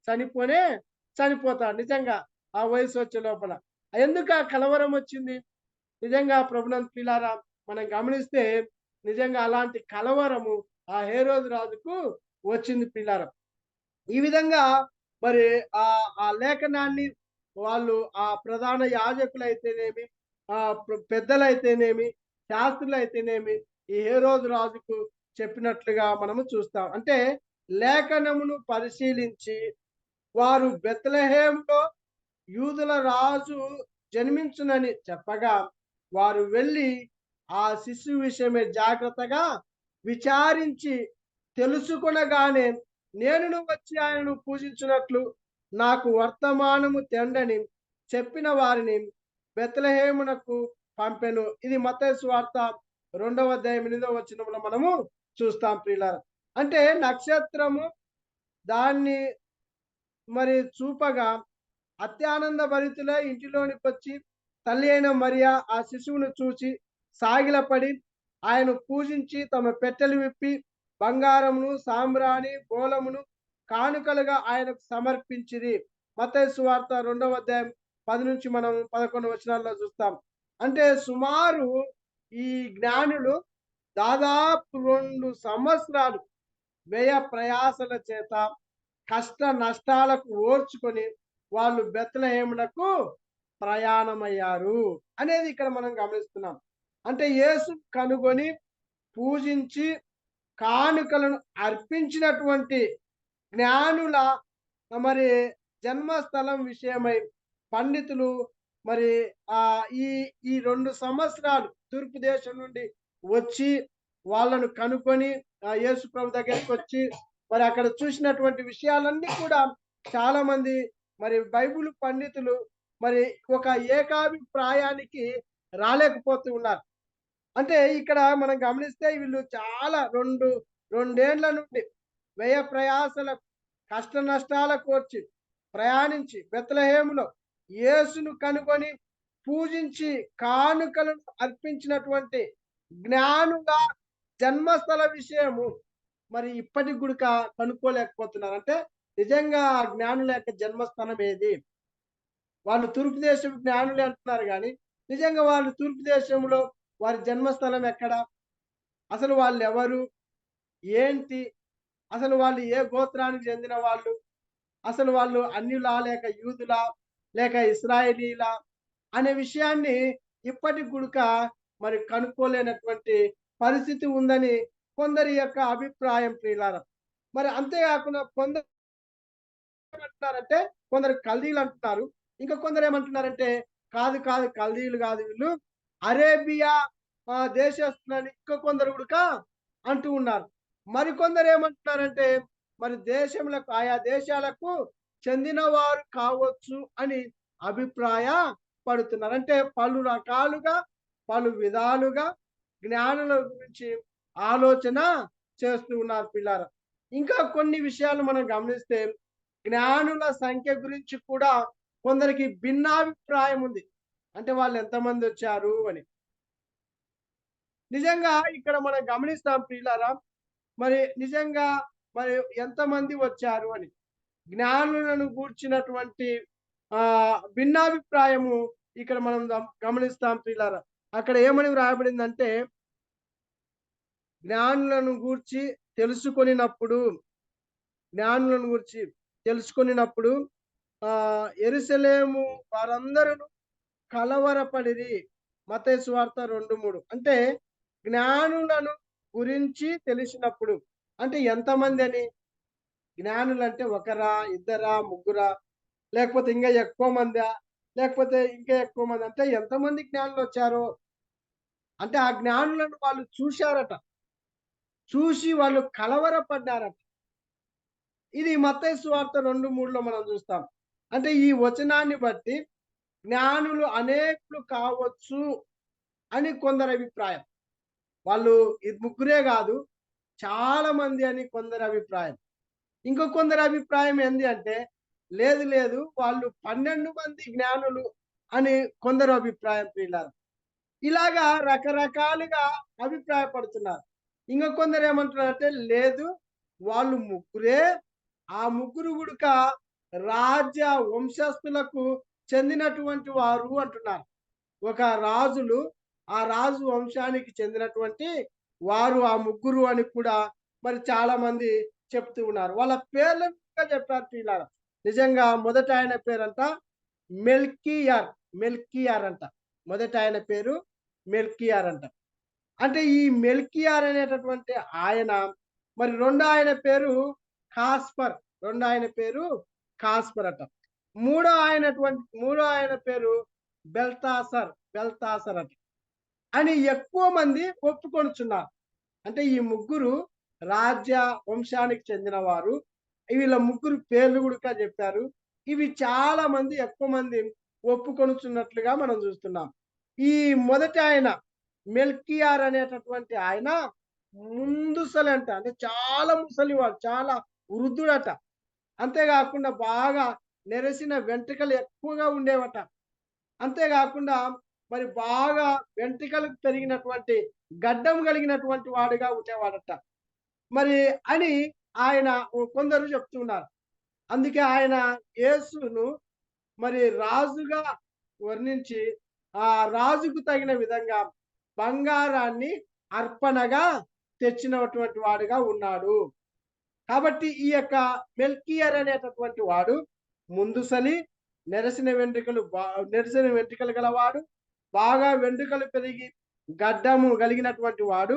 చనిపోతాడు. నిజంగా ఆ వయసు వచ్చే లోపల ఎందుకు ఆ కలవరం వచ్చింది? నిజంగా ప్రభునందు ప్రియులారా మనం గమనిస్తే నిజంగా అలాంటి కలవరము ఆ హేరోదు రాజుకు వచ్చింది ప్రియులారా. ఈ విధంగా మరి ఆ లేఖనాన్ని వాళ్ళు ఆ ప్రధాన యాజకులైతేనేమి, పెద్దలైతేనేమి, శాస్త్రులైతేనేమి ఈ హేరోదు రాజుకు చెప్పినట్లుగా మనము చూస్తాం. అంటే లేఖనమును పరిశీలించి వారు బెత్లెహేములో యూదుల రాజు జన్మించునని చెప్పగా వారు వెళ్ళి ఆ శిశువు విషయమే జాగ్రత్తగా విచారించి తెలుసుకొనగానే నేను వచ్చి ఆయనను పూజించినట్లు నాకు వర్తమానము తెండని చెప్పిన వారిని బెత్లెహేమునకు పంపెను. ఇది మత్తయి సువార్త 2వ అధ్యాయం 8వ వచనంలో మనము చూస్తాం ప్రియులారా. అంటే నక్షత్రము దాన్ని మరి చూపగా అత్యానంద భరితులై ఇంటిలోనికి వచ్చి తల్లి అయిన మరియా ఆ శిశువును చూచి సాగిలపడి ఆయన పూజించి తమ పెట్టెలు విప్పి బంగారమును, సాంబ్రాణి, బోలమును కానుకలుగా ఆయనకు సమర్పించిరి. మత్తయి సువార్త 2వ అధ్యాయం 10 నుంచి మనం 11 వచనాల్లో చూస్తాం. అంటే సుమారు ఈ జ్ఞానులు దాదాపు 2 సంవత్సరాలు వ్యయ ప్రయాసల చేత కష్ట నష్టాలకు ఓర్చుకొని వాళ్ళు బెత్లెహేమునకు ప్రయాణమయ్యారు అనేది ఇక్కడ మనం గమనిస్తున్నాం. అంటే యేసు కనుగొని పూజించి కానుకలను అర్పించినటువంటి జ్ఞానుల మరి జన్మస్థలం విషయమై పండితులు మరి ఈ ఈ 2 సంవత్సరాలు తూర్పు దేశం నుండి వచ్చి వాళ్ళను కనుక్కొని యేసు ప్రభు దగ్గరికి వచ్చి మరి అక్కడ చూసినటువంటి విషయాలన్నీ కూడా చాలా మంది మరి బైబిల్ పండితులు మరి ఒక ఏకాభిప్రాయానికి రాలేకపోతూ ఉన్నారు. అంటే ఇక్కడ మనం గమనిస్తే వీళ్ళు చాలా రెండేండ్ల నుండి వ్యయ ప్రయాసల కష్ట నష్టాల కోర్చి ప్రయాణించి బెత్లెహేములో యేసును కనుగొని పూజించి కానుకలను అర్పించినటువంటి జ్ఞానుల జన్మస్థల విషయము మరి ఇప్పటికి కూడా కనుక్కోలేకపోతున్నారు. అంటే నిజంగా ఆ జ్ఞానుల యొక్క జన్మస్థానం ఏది? వాళ్ళు తూర్పు దేశం జ్ఞానులే అంటున్నారు కానీ నిజంగా వాళ్ళు తూర్పు దేశంలో వారి జన్మస్థలం ఎక్కడ? అసలు వాళ్ళు ఎవరు? ఏంటి? అసలు వాళ్ళు ఏ గోత్రానికి చెందిన వాళ్ళు? అసలు వాళ్ళు అన్యులా లేక యూదులా లేక ఇశ్రాయేలీలా అనే విషయాన్ని ఇప్పటికి కూడా మరి కనుక్కోలేనటువంటి పరిస్థితి ఉందని కొందరి యొక్క అభిప్రాయం ప్రియులారా. మరి అంతేకాకుండా కొందరు ఏమంటున్నారంటే కొందరు కల్దీలు అంటున్నారు. ఇంకా కొందరు ఏమంటున్నారంటే కాదు కల్దీలు కాదు వీళ్ళు అరేబియా దేశస్తులని ఇంకా కొందరు కూడా అంటూ ఉన్నారు. మరికొందరు ఏమంటున్నారంటే మరి దేశములకు ఆయా దేశాలకు చెందిన వారు కావచ్చు అని అభిప్రాయ పడుతున్నారు. అంటే పలు రకాలుగా పలు విధాలుగా జ్ఞానుల గురించి ఆలోచన చేస్తూ ఉన్నారు పిల్లారా. ఇంకా కొన్ని విషయాలు మనం గమనిస్తే జ్ఞానుల సంఖ్య గురించి కూడా కొందరికి భిన్నాభిప్రాయం ఉంది. అంటే వాళ్ళు ఎంతమంది వచ్చారు అని. నిజంగా ఇక్కడ మనం గమనిస్తాం ప్రియులారా, మరి నిజంగా మరి ఎంతమంది వచ్చారు అని జ్ఞానులను గూర్చినటువంటి భిన్నాభిప్రాయము ఇక్కడ మనం గమనిస్తాం ప్రియులారా. అక్కడ ఏమని వ్రాయబడిందంటే, జ్ఞానులను గూర్చి తెలుసుకొనినప్పుడు, జ్ఞానులను గూర్చి తెలుసుకొనినప్పుడు యెరూషలేము వారందరూ కలవరపడిరి. మత్తయి సువార్త 2:3. అంటే జ్ఞానులను గురించి తెలిసినప్పుడు, అంటే ఎంతమంది అని? జ్ఞానులంటే ఒకరా, ఇద్దరా, ముగ్గురా, లేకపోతే ఇంకా ఎక్కువ మందా, లేకపోతే ఇంకా ఎక్కువ మంది, అంటే ఎంతమంది జ్ఞానులు వచ్చారో, అంటే ఆ జ్ఞానులను వాళ్ళు చూశారట. చూసి వాళ్ళు కలవరపడ్డారట. ఇది మత్తయి సువార్త 2:3లో మనం చూస్తాం. అంటే ఈ వచనాన్ని బట్టి జ్ఞానులు అనేకులు కావచ్చు అని కొందరి అభిప్రాయం. వాళ్ళు ముగ్గురే గాదు, చాలా మంది అని కొందరి అభిప్రాయం. ఇంకో కొందరి అభిప్రాయం ఏంది అంటే, లేదు లేదు వాళ్ళు 12 మంది జ్ఞానులు అని కొందరు అభిప్రాయం ప్రియులారా. ఇలాగా రకరకాలుగా అభిప్రాయపడుతున్నారు. ఇంక కొందరు ఏమంటున్నారంటే, లేదు వాళ్ళు ముగ్గురే, ఆ ముగ్గురు గుడక రాజ్య వంశస్థులకు చెందినటువంటి వారు అంటున్నారు. ఒక రాజులు, ఆ రాజు వంశానికి చెందినటువంటి వారు ఆ ముగ్గురు అని కూడా మరి చాలా మంది చెప్తూ ఉన్నారు. వాళ్ళ పేర్లను కూడా చెప్పారు ప్రియులారా. నిజంగా మొదట ఆయన పేరంట మెల్కీయార్. మెల్కీయార్ అంట. మొదట ఆయన పేరు మెల్కీయార్ అంట. అంటే ఈ మెల్కీయార్ అనేటటువంటి ఆయన, మరి రెండో ఆయన పేరు కాస్పర్. రెండో ఆయన పేరు కాస్పర్ అట. మూడో ఆయన పేరు బెల్తాసర్. బెల్తాసర్ అట. అని ఎక్కువ మంది ఒప్పుకొనుచున్నారు. అంటే ఈ ముగ్గురు రాజ్య వంశానికి చెందినవారు. వీళ్ళ ముగ్గురు పేర్లు కూడా చెప్పారు. ఇవి చాలా మంది, ఎక్కువ మంది ఒప్పుకొనుచున్నట్లుగా మనం చూస్తున్నాం. ఈ మొదటి ఆయన మెల్కియార్ అనేటటువంటి ఆయన ముందుసలంట. అంటే చాలా ముసలివాడు, చాలా వృద్ధుడట. అంతేకాకుండా బాగా నెరసిన వెంట్రుకలు ఎక్కువగా ఉండేవట. అంతేకాకుండా మరి బాగా వెంట్రుకలకు పెరిగినటువంటి గడ్డం కలిగినటువంటి వాడుగా ఉండేవాడట. మరి అని ఆయన కొందరు చెప్తున్నారు. అందుకే ఆయన యేసును మరి రాజుగా వర్ణించి, ఆ రాజుకు తగిన విధంగా బంగారాన్ని అర్పణగా తెచ్చినటువంటి వాడుగా ఉన్నాడు. కాబట్టి ఈ యొక్క మెల్కియర్ అనేటటువంటి వాడు ముందుసలి, నెరసిన వెంట్రుకలు గలవాడు, బాగా వెంట్రుకలు పెరిగి గడ్డము కలిగినటువంటి వాడు.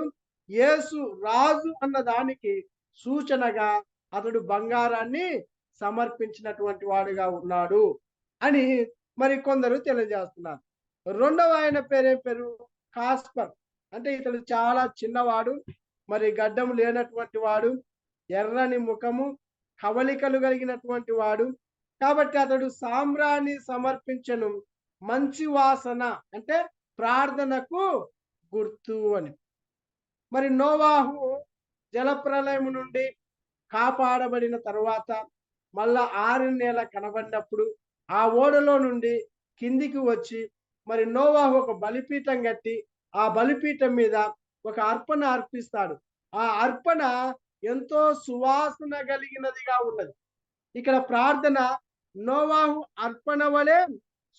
యేసు రాజు అన్న దానికి సూచనగా అతడు బంగారాన్ని సమర్పించినటువంటి వాడుగా ఉన్నాడు అని మరి కొందరు తెలియజేస్తున్నారు. రెండవ ఆయన పేరేం పేరు? కాస్పర్. అంటే ఇతడు చాలా చిన్నవాడు, మరి గడ్డము లేనటువంటి వాడు, ఎర్రని ముఖము, కవలికలు కలిగినటువంటి వాడు. కాబట్టి అతడు సాంబ్రాణి సమర్పించను, మంచి వాసన అంటే ప్రార్థనకు గుర్తు అని. మరి నోవాహు జలప్రలయము నుండి కాపాడబడిన తరువాత మళ్ళా 6 నెలల కనబడినప్పుడు ఆ ఓడలో నుండి కిందికి వచ్చి మరి నోవాహు ఒక బలిపీఠం కట్టి ఆ బలిపీఠం మీద ఒక అర్పణ అర్పిస్తాడు. ఆ అర్పణ ఎంతో సువాసన కలిగినదిగా ఉన్నది. ఇక్కడ ప్రార్థన నోవాహు అర్పణ వలె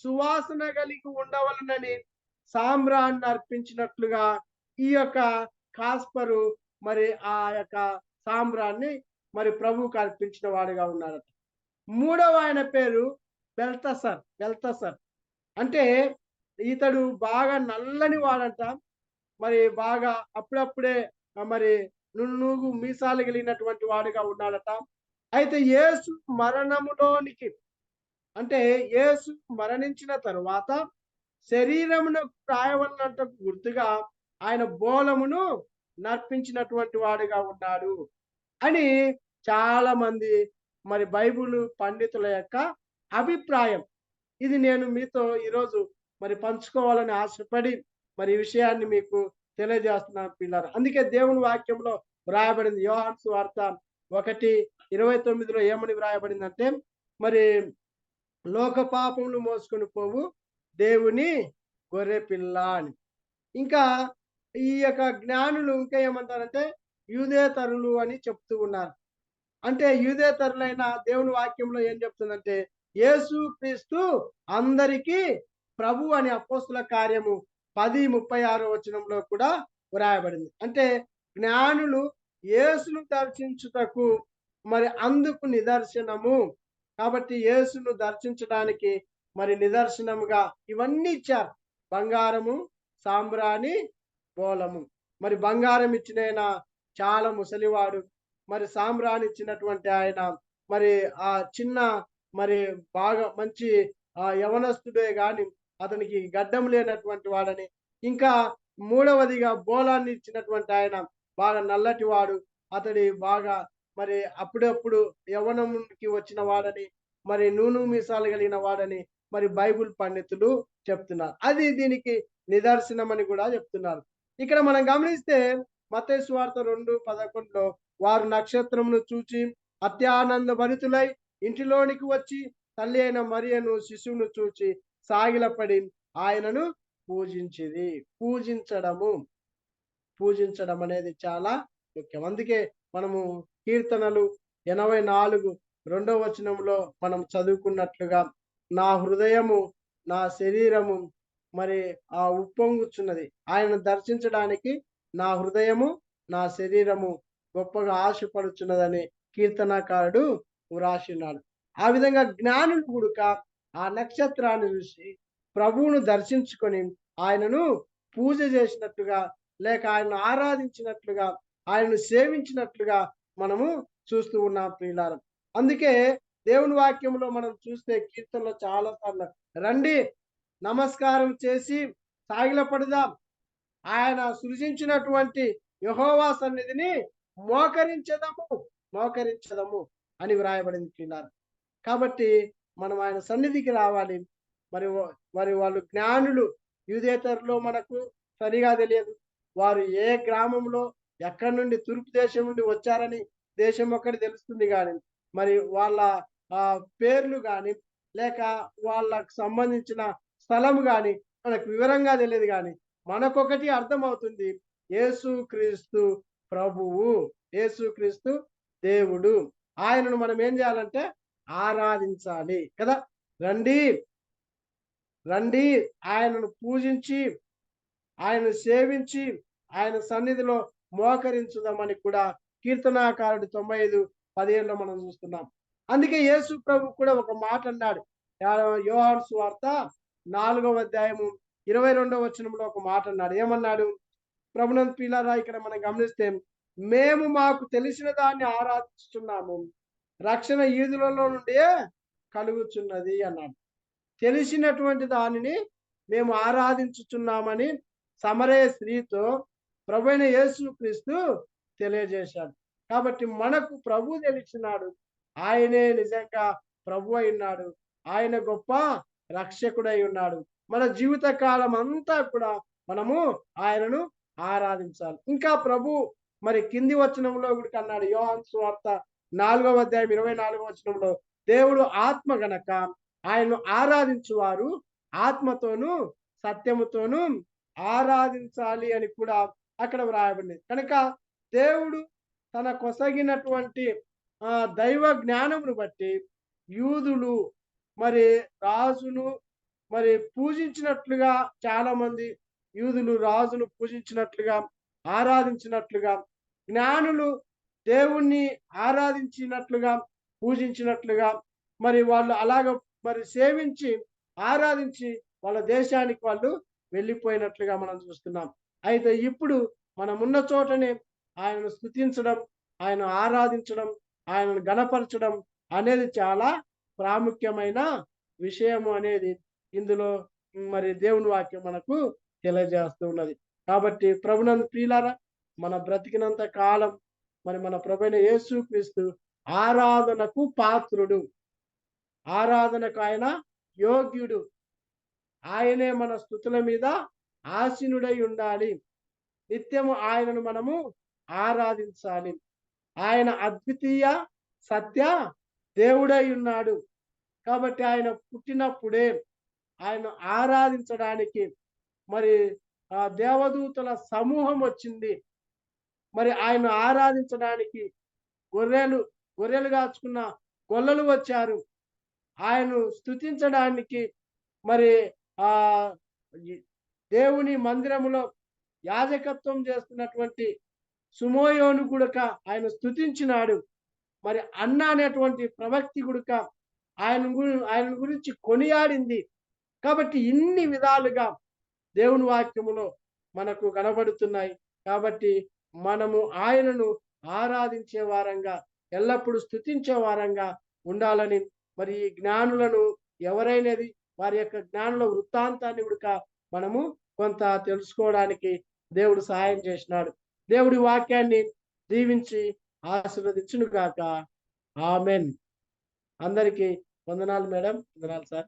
సువాసన కలిగి ఉండవలనని సాంబ్రాన్ని అర్పించినట్లుగా ఈ యొక్క కాస్పరు మరి ఆ యొక్క సాంబ్రాన్ని మరి ప్రభువుకు అర్పించిన వాడుగా ఉన్నాడట. మూడవ ఆయన పేరు బెల్తసర్. బెల్తసర్ అంటే ఇతడు బాగా నల్లని వాడంట. మరి బాగా అప్పుడప్పుడే మరి నున్నూగు మీసాలు కలిగినటువంటి వాడుగా ఉన్నాడట. అయితే యేసు మరణములోనికి, అంటే యేసు మరణించిన తరువాత శరీరమును ప్రాయవలనంట గుర్తుగా ఆయన బోలమును నర్పించినటువంటి వాడుగా ఉన్నాడు అని చాలా మంది మరి బైబిల్ పండితుల యొక్క అభిప్రాయం. ఇది నేను మీతో ఈరోజు మరి పంచుకోవాలని ఆశపడి మరి ఈ విషయాన్ని మీకు తెలియజేస్తున్నాను పిల్లలు. అందుకే దేవుని వాక్యంలో వ్రాయబడింది. యోహాను సువార్త 1:29లో ఏమని వ్రాయబడిందంటే, మరి లోక పాపములు మోసుకొని పోవు దేవుని గొర్రె పిల్ల అని. ఇంకా ఈ యొక్క జ్ఞానులు ఇంకా ఏమంటారంటే యూదేతరులు అని చెప్తూ ఉన్నారు. అంటే యూదేతరులైన దేవుని వాక్యంలో ఏం చెప్తుందంటే, యేసు క్రీస్తు అందరికీ ప్రభు అని అపోస్తుల కార్యము 10:36 వచనంలో కూడా వ్రాయబడింది. అంటే జ్ఞానులు యేసును దర్శించుటకు మరి అందుకు నిదర్శనము. కాబట్టి యేసును దర్శించడానికి మరి నిదర్శనముగా ఇవన్నీ ఇచ్చారు. బంగారము, సాంబ్రాణి, బోళము. మరి బంగారం ఇచ్చినాయన చాలా ముసలివాడు. మరి సాంబ్రాణి ఇచ్చినటువంటి ఆయన మరి ఆ చిన్న మరి బాగా మంచి యవనస్తుడే గాని అతనికి గడ్డం లేనటువంటి వాడని, ఇంకా మూడవదిగా బోళాన్ని ఇచ్చినటువంటి ఆయన బాగా నల్లటి వాడు. అతడి బాగా మరి అప్పుడప్పుడు యవ్వనంకి వచ్చిన వాడని, మరి నూను మీసాలు కలిగిన వాడని మరి బైబిల్ పండితులు చెప్తున్నారు. అది దీనికి నిదర్శనం అని కూడా చెప్తున్నారు. ఇక్కడ మనం గమనిస్తే మత్తయి సువార్త 2:11లో వారు నక్షత్రమును చూచి అత్యానంద భరితులై ఇంటిలోనికి వచ్చి తల్లి అయిన మరియను శిశువును చూచి సాగిలపడి ఆయనను పూజించిరి. పూజించడం అనేది చాలా ముఖ్యం. అందుకే మనము కీర్తనలు 84 రెండవ వచనంలో మనం చదువుకున్నట్లుగా నా హృదయము నా శరీరము మరి ఉప్పొంగుచున్నది. ఆయనను దర్శించడానికి నా హృదయము నా శరీరము గొప్పగా ఆశపడుచున్నదని కీర్తనాకారుడు వ్రాసినాడు. ఆ విధంగా జ్ఞానులు కూడక ఆ నక్షత్రాన్ని చూసి ప్రభువును దర్శించుకొని ఆయనను పూజ చేసినట్లుగా, లేక ఆయనను ఆరాధించినట్లుగా, ఆయనను సేవించినట్లుగా మనము చూస్తూ ఉన్నాం ప్రియులారా. అందుకే దేవుని వాక్యంలో మనం చూస్తే కీర్తనలో చాలా సార్లు రండి నమస్కారం చేసి సాగిలపడదాం, ఆయన సృజించినటువంటి యెహోవా సన్నిధిని మోకరించదము అని వ్రాయబడింది ప్రియులారా. కాబట్టి మనం ఆయన సన్నిధికి రావాలి. మరి వాళ్ళు జ్ఞానులు యూదేతరులో మనకు సరిగా తెలియదు. వారు ఏ గ్రామంలో ఎక్కడి నుండి తూర్పు దేశం నుండి వచ్చారని దేశం ఒక్కటి తెలుస్తుంది గాని, మరి వాళ్ళ పేర్లు గాని, లేక వాళ్ళకు సంబంధించిన స్థలం గాని మనకు వివరంగా తెలియదు గాని, మనకొకటి అర్థమవుతుంది. యేసుక్రీస్తు ప్రభువు, యేసుక్రీస్తు దేవుడు. ఆయనను మనం ఏం చేయాలంటే ఆరాధించాలి కదా. రండి ఆయనను పూజించి, ఆయనను సేవించి, ఆయన సన్నిధిలో మోకరించుదామని కూడా కీర్తనాకారుడు 95:17లో మనం చూస్తున్నాం. అందుకే యేసు ప్రభు కూడా ఒక మాట అన్నాడు. యోహాను సువార్త 4వ అధ్యాయము 22వ వచనంలో ఒక మాట అన్నాడు. ఏమన్నాడు? ప్రభునందు ప్రియులారా, ఇక్కడ మనం గమనిస్తే మేము మాకు తెలిసిన దాన్ని ఆరాధిస్తున్నాము, రక్షణ యూదులలో నుండే కలుగుచున్నది అన్నాడు. తెలిసినటువంటి దానిని మేము ఆరాధించుచున్నామని సమరయ స్త్రీతో ప్రభువైన యేసుక్రీస్తు తెలియజేశాడు. కాబట్టి మనకు ప్రభు తెలిసినాడు. ఆయనే నిజంగా ప్రభు అయినాడు. ఆయన గొప్ప రక్షకుడై ఉన్నాడు. మన జీవిత కాలం అంతా కూడా మనము ఆయనను ఆరాధించాలి. ఇంకా ప్రభు మరి కింది వచనంలో కూడా అన్నాడు. యోహాను సువార్త 4వ అధ్యాయం 24వ వచనంలో దేవుడు ఆత్మ గనక ఆయన్ను ఆరాధించువారు ఆత్మతోనూ సత్యముతోనూ ఆరాధించాలి అని కూడా అక్కడ వ్రాయబడింది. కనుక దేవుడు తన కొసగినటువంటి దైవ జ్ఞానమును బట్టి యూదులు మరి రాజును మరి పూజించినట్లుగా, చాలా మంది యూదులు రాజును పూజించినట్లుగా, ఆరాధించినట్లుగా, జ్ఞానులు దేవుణ్ణి ఆరాధించినట్లుగా, పూజించినట్లుగా, మరి వాళ్ళు అలాగ మరి సేవించి ఆరాధించి వాళ్ళ దేశానికి వాళ్ళు వెళ్ళిపోయినట్లుగా మనం చూస్తున్నాం. అయితే ఇప్పుడు మనం ఉన్న చోటనే ఆయనను స్తుతించడం, ఆయన ఆరాధించడం, ఆయనను గణపరచడం అనేది చాలా ప్రాముఖ్యమైన విషయము అనేది ఇందులో మరి దేవుని వాక్యం మనకు తెలియజేస్తూ ఉన్నది. కాబట్టి ప్రభునందు ప్రియులారా, మన బ్రతికినంత కాలం మరి మన ప్రభువైన యేసుక్రీస్తు ఆరాధనకు పాత్రుడు, ఆరాధనకు ఆయన యోగ్యుడు. ఆయనే మన స్తుతుల మీద ఆసీనుడై ఉండాలి. నిత్యము ఆయనను మనము ఆరాధించాలి. ఆయన అద్వితీయ సత్య దేవుడై ఉన్నాడు. కాబట్టి ఆయన పుట్టినప్పుడే ఆయన ఆరాధించడానికి మరి దేవదూతల సమూహం వచ్చింది. మరి ఆయన ఆరాధించడానికి గొర్రెలు కాచుకున్న గొల్లలు వచ్చారు. ఆయన్ను స్తుతించడానికి మరి దేవుని మందిరములో యాజకత్వం చేస్తున్నటువంటి సుమోయోను గుడక ఆయన స్తుతించినాడు. మరి అన్న అనేటువంటి ప్రవక్తి గుడక ఆయన గురించి కొనియాడింది. కాబట్టి ఇన్ని విధాలుగా దేవుని వాక్యములో మనకు కనబడుతున్నాయి. కాబట్టి మనము ఆయనను ఆరాధించే వారంగా, ఎల్లప్పుడూ స్తుతించే వారంగా ఉండాలని, మరి ఈ జ్ఞానులను ఎవరైనది వారి యొక్క జ్ఞానుల వృత్తాంతాన్ని కూడా మనము కొంత తెలుసుకోవడానికి దేవుడు సహాయం చేసినాడు. దేవుడి వాక్యాన్ని దీవించి ఆశీర్వదించును గాక. ఆమెన్. అందరికీ వందనాలు మేడం. వందనాలు సార్.